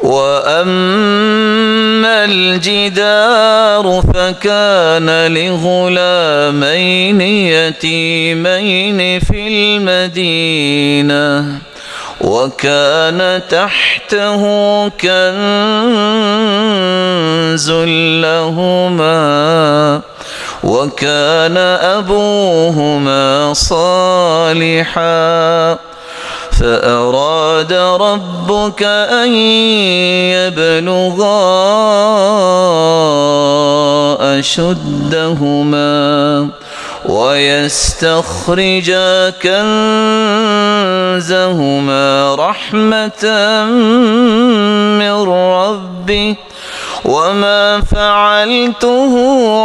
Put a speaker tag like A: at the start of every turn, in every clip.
A: وَأَمَّا الْجِدَارُ فَكَانَ لِغُلَامَيْنِ يَتِيمَيْنِ فِي الْمَدِينَةِ وَكَانَ تَحْتَهُ كَنْزٌ لَهُمَا وَكَانَ أَبُوهُمَا صَالِحًا فأراد ربك أن يبلغا أشدهما ويستخرجا كنزهما رحمة من ربه وما فعلته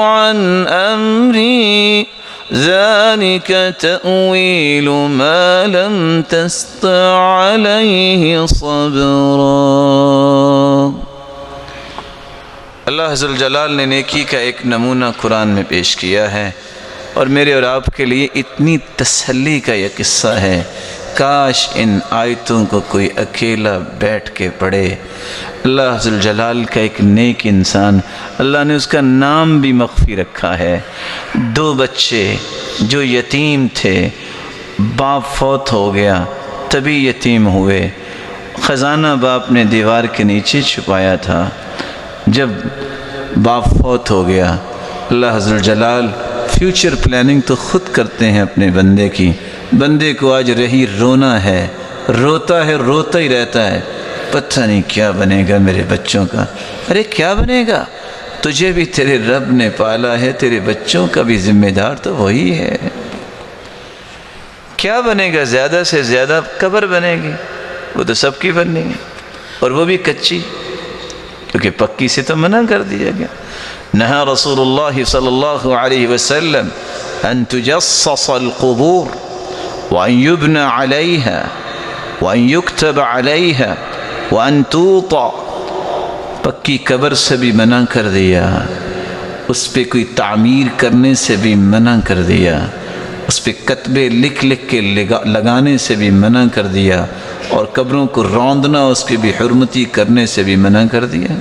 A: عن أمري ذلك تأويل ما لم تستطع عليه صبرا۔ اللہ ذوالجلال نے نیکی کا ایک نمونہ قرآن میں پیش کیا ہے، اور میرے اور آپ کے لیے اتنی تسلی کا یہ قصہ ہے، کاش ان آیتوں کو کوئی اکیلا بیٹھ کے پڑھے۔ اللہ ذوالجلال کا ایک نیک انسان، اللہ نے اس کا نام بھی مخفی رکھا ہے۔ 2 بچے جو یتیم تھے، باپ فوت ہو گیا تبھی یتیم ہوئے، خزانہ باپ نے دیوار کے نیچے چھپایا تھا۔ جب باپ فوت ہو گیا، اللہ ذوالجلال فیوچر پلاننگ تو خود کرتے ہیں اپنے بندے کی۔ بندے کو آج رہی رونا ہے، روتا ہے، روتا ہی رہتا ہے، پتہ نہیں کیا بنے گا میرے بچوں کا۔ ارے کیا بنے گا؟ تجھے بھی تیرے رب نے پالا ہے، تیرے بچوں کا بھی ذمہ دار تو وہی ہے۔ کیا بنے گا؟ زیادہ سے زیادہ قبر بنے گی، وہ تو سب کی بننی ہے، اور وہ بھی کچی، کیونکہ پکی سے تو منع کر دیا گیا۔ نہا رسول اللہ صلی اللہ علیہ وسلم ان تجصص القبور وان يبنى عليها وان يكتب عليها وان توطى، پکی قبر سے بھی منع کر دیا، اس پہ کوئی تعمیر کرنے سے بھی منع کر دیا، اس پہ کتبے لکھ لکھ کے لگانے سے بھی منع کر دیا، اور قبروں کو روندنا، اس کی بھی حرمتی کرنے سے بھی منع کر دیا۔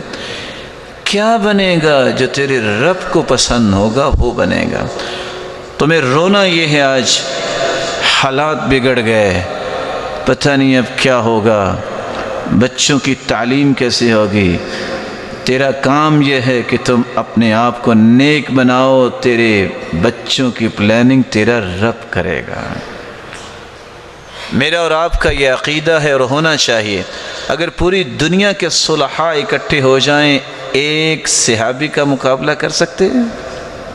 A: کیا بنے گا؟ جو تیرے رب کو پسند ہوگا وہ بنے گا۔ تمہیں رونا یہ ہے، آج حالات بگڑ گئے، پتہ نہیں اب کیا ہوگا، بچوں کی تعلیم کیسے ہوگی۔ تیرا کام یہ ہے کہ تم اپنے آپ کو نیک بناؤ، تیرے بچوں کی پلاننگ تیرا رب کرے گا۔ میرا اور آپ کا یہ عقیدہ ہے اور ہونا چاہیے۔ اگر پوری دنیا کے صلحاء اکٹھے ہو جائیں، ایک صحابی کا مقابلہ کر سکتے ہیں؟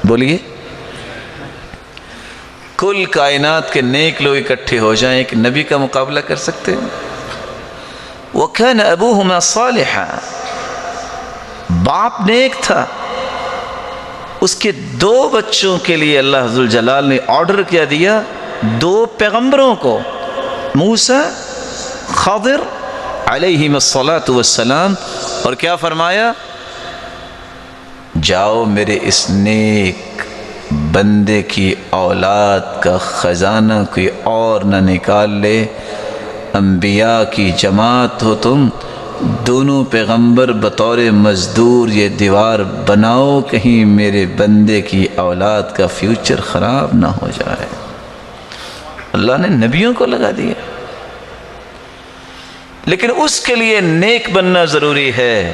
A: بولیے۔ کل کائنات کے نیک لوگ اکٹھے ہو جائیں، ایک نبی کا مقابلہ کر سکتے ہیں؟ وَكَانَ أَبُوهُمَا صَالِحًا، باپ نیک تھا، اس کے 2 بچوں کے لیے اللہ ذوالجلال نے آرڈر کیا دیا، 2 پیغمبروں کو، موسیٰ، خضر علیہم الصلاۃ والسلام، اور کیا فرمایا؟ جاؤ میرے اس نیک بندے کی اولاد کا خزانہ کوئی اور نہ نکال لے، انبیاء کی جماعت ہو تم، دونوں پیغمبر بطور مزدور یہ دیوار بناؤ، کہیں میرے بندے کی اولاد کا فیوچر خراب نہ ہو جائے۔ اللہ نے نبیوں کو لگا دیا، لیکن اس کے لیے نیک بننا ضروری ہے۔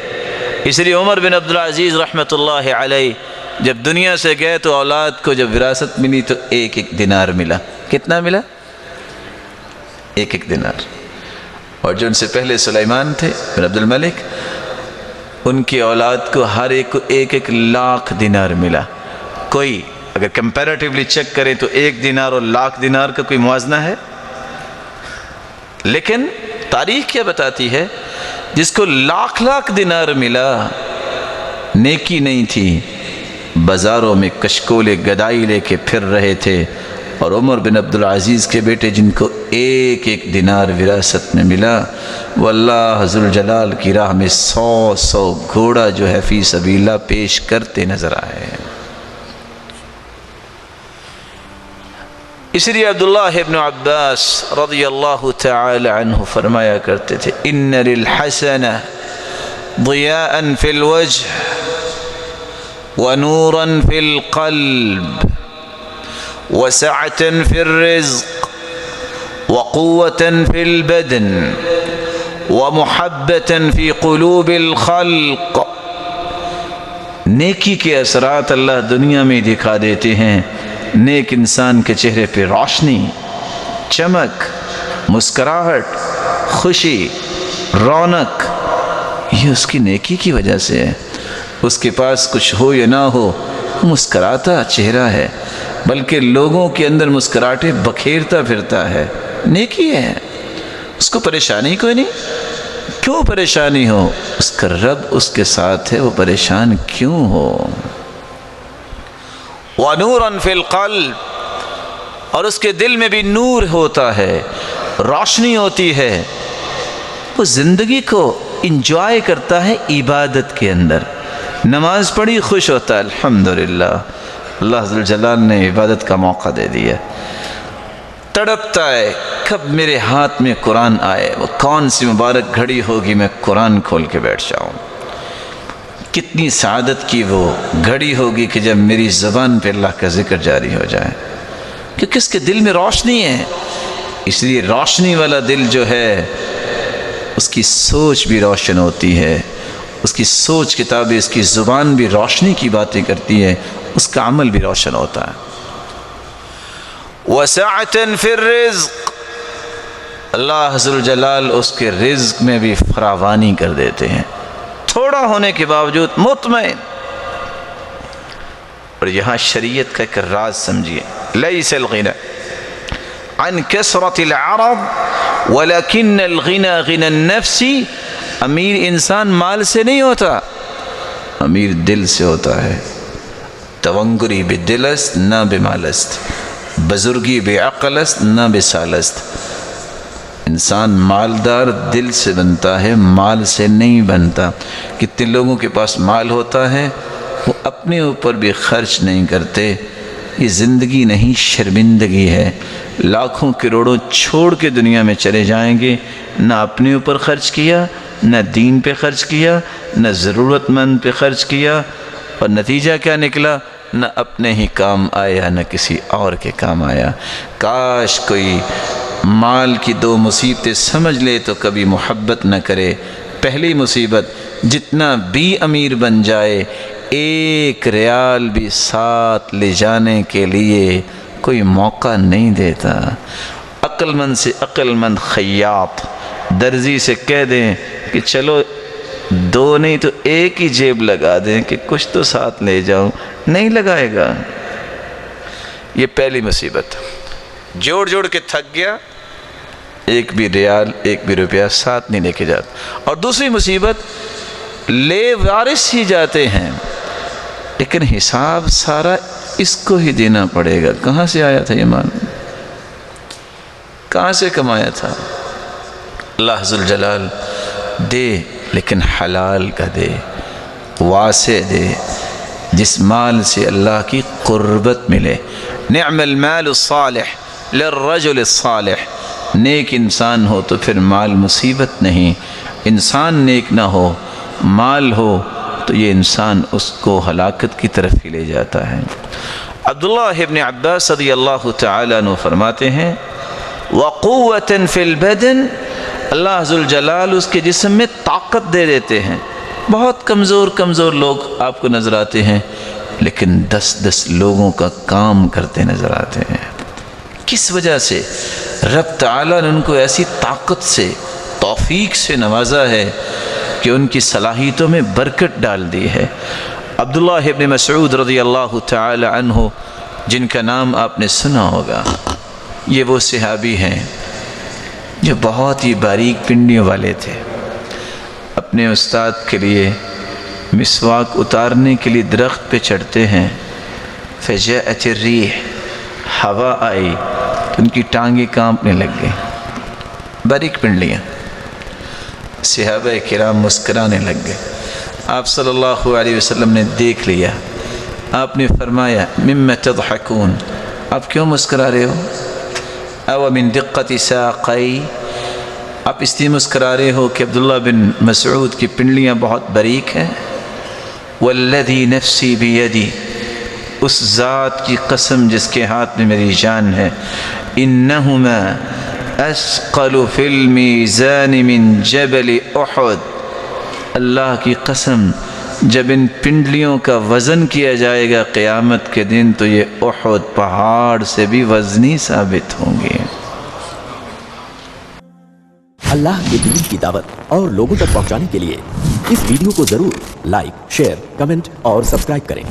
A: اس لیے عمر بن عبدالعزیز رحمۃ اللہ علیہ جب دنیا سے گئے تو اولاد کو جب وراثت ملی تو 1 دینار ملا۔ کتنا ملا؟ 1 دینار۔ اور جو ان سے پہلے سلیمان تھے بن عبد الملک، ان کی اولاد کو ہر ایک کو 1 لاکھ دینار ملا۔ کوئی اگر کمپیریٹیولی چیک کریں تو 1 دینار اور لاکھ دینار کا کوئی موازنہ ہے؟ لیکن تاریخ کیا بتاتی ہے؟ جس کو لاکھ دینار ملا، نیکی نہیں تھی، بازاروں میں کشکول گدائی لے کے پھر رہے تھے، اور عمر بن عبدالعزیز کے بیٹے جن کو 1 دینار وراثت میں ملا، وہ اللہ ذوالجلال کی راہ میں 100 گھوڑا جو ہے فی سبیل اللہ پیش کرتے نظر آئے۔ اس لیے عبداللہ ابن عباس رضی اللہ تعالی عنہ فرمایا کرتے تھے، ان للحسنہ ضياء في الوجه ونورا في القلب وسعة في الرزق وقوة في البدن ومحبة في قلوب الخلق. نیکی کے اثرات اللہ دنیا میں دکھا دیتے ہیں. نیک انسان کے چہرے پہ روشنی، چمک، مسکراہٹ، خوشی، رونق، یہ اس کی نیکی کی وجہ سے ہے. اس کے پاس کچھ ہو یا نہ ہو، مسکراتا چہرہ ہے، بلکہ لوگوں کے اندر مسکراہٹیں بکھیرتا پھرتا ہے. نیکی ہے، اس کو پریشانی کوئی نہیں. کیوں پریشانی ہو؟ اس کا رب اس کے ساتھ ہے، وہ پریشان کیوں ہو؟ وَنُورًا فِي الْقَلْبِ، اور اس کے دل میں بھی نور ہوتا ہے، روشنی ہوتی ہے. وہ زندگی کو انجوائے کرتا ہے عبادت کے اندر. نماز پڑھی خوش ہوتا ہے، الحمدللہ اللہ ذو الجلال نے عبادت کا موقع دے دیا. تڑپتا ہے کب میرے ہاتھ میں قرآن آئے، وہ کون سی مبارک گھڑی ہوگی میں قرآن کھول کے بیٹھ جاؤں. کتنی سعادت کی وہ گھڑی ہوگی کہ جب میری زبان پہ اللہ کا ذکر جاری ہو جائے، کیونکہ اس کے دل میں روشنی ہے. اس لیے روشنی والا دل جو ہے اس کی سوچ بھی روشن ہوتی ہے، اس کی سوچ کتابیں، اس کی زبان بھی روشنی کی باتیں کرتی ہے، اس کا عمل بھی روشن ہوتا ہے. وَسَعَةً فِي الرِّزْقِ، اللہ ذو الجلال اس کے رزق میں بھی فراوانی کر دیتے ہیں، تھوڑا ہونے کے باوجود مطمئن. اور یہاں شریعت کا ایک راز سمجھیے. لَيْسَ الْغِنَى عَنْ كَثْرَةِ الْعَرَضِ وَلَكِنَّ الْغِنَى غِنَى النَّفْسِ. امیر انسان مال سے نہیں ہوتا، امیر دل سے ہوتا ہے. تونگری بدل است نہ بمال است، بزرگی بے عقل است نہ بسال است. انسان مالدار دل سے بنتا ہے، مال سے نہیں بنتا. کتنے لوگوں کے پاس مال ہوتا ہے وہ اپنے اوپر بھی خرچ نہیں کرتے. یہ زندگی نہیں، شرمندگی ہے. لاکھوں کروڑوں چھوڑ کے دنیا میں چلے جائیں گے، نہ اپنے اوپر خرچ کیا، نہ دین پہ خرچ کیا، نہ ضرورت مند پہ خرچ کیا، اور نتیجہ کیا نکلا؟ نہ اپنے ہی کام آیا نہ کسی اور کے کام آیا. کاش کوئی مال کی دو مصیبتیں سمجھ لے تو کبھی محبت نہ کرے. پہلی مصیبت، جتنا بھی امیر بن جائے ایک ریال بھی ساتھ لے جانے کے لیے کوئی موقع نہیں دیتا. عقل مند سے عقل مند خیاط درزی سے کہہ دیں کہ چلو دو نہیں تو ایک ہی جیب لگا دیں کہ کچھ تو ساتھ لے جاؤں، نہیں لگائے گا. یہ پہلی مصیبت. جوڑ جوڑ کے تھک گیا، ایک بھی ریال ایک بھی روپیہ ساتھ نہیں لے کے جاتا. اور دوسری مصیبت، لے وارث ہی جاتے ہیں لیکن حساب سارا اس کو ہی دینا پڑے گا. کہاں سے آیا تھا یہ مال؟ کہاں سے کمایا تھا؟ اللہ ذو الجلال دے لیکن حلال کا دے، واسع دے، جس مال سے اللہ کی قربت ملے. نعم المال الصالح للرجل الصالح. نیک انسان ہو تو پھر مال مصیبت نہیں. انسان نیک نہ ہو، مال ہو تو یہ انسان اس کو ہلاکت کی طرف ہی لے جاتا ہے. عبداللہ ابن عباس رضی اللہ تعالیٰ عنہ فرماتے ہیں وَقُوَّةً فِي الْبَدَنِ، اللہ ذو الجلال اس کے جسم میں طاقت دے دیتے ہیں. بہت کمزور کمزور لوگ آپ کو نظر آتے ہیں لیکن 10 لوگوں کا کام کرتے نظر آتے ہیں. کس وجہ سے؟ رب تعالیٰ نے ان کو ایسی طاقت سے، توفیق سے نوازا ہے کہ ان کی صلاحیتوں میں برکت ڈال دی ہے. عبداللہ ابن مسعود رضی اللہ تعالی عنہ، جن کا نام آپ نے سنا ہوگا، یہ وہ صحابی ہیں جو بہت ہی باریک پنڈیوں والے تھے. اپنے استاد کے لیے مسواک اتارنے کے لیے درخت پہ چڑھتے ہیں. فجاءت الریح، ہوا آئی تو ان کی ٹانگیں کانپنے لگ گئیں. باریک پنڈلیاں. صحابہ کرام مسکرانے لگ گئے. آپ صلی اللہ علیہ وسلم نے دیکھ لیا. آپ نے فرمایا مما تضحکون، آپ کیوں مسکرا رہے ہو؟ او من دقت ساقی، آپ اس لیے مسکرا رہے ہو کہ عبداللہ بن مسعود کی پنڈلیاں بہت باریک ہیں؟ والذی نفسی بیدی، اس ذات کی قسم جس کے ہاتھ میں میری جان ہے، انہما اثقل فی المیزان من جبل احد، اللہ کی قسم جب ان پنڈلیوں کا وزن کیا جائے گا قیامت کے دن تو یہ احد پہاڑ سے بھی وزنی ثابت ہوں گے۔
B: اللہ کے دین کی دعوت اور لوگوں تک پہنچانے کے لیے اس ویڈیو کو ضرور لائک، شیئر، کمنٹ اور سبسکرائب کریں۔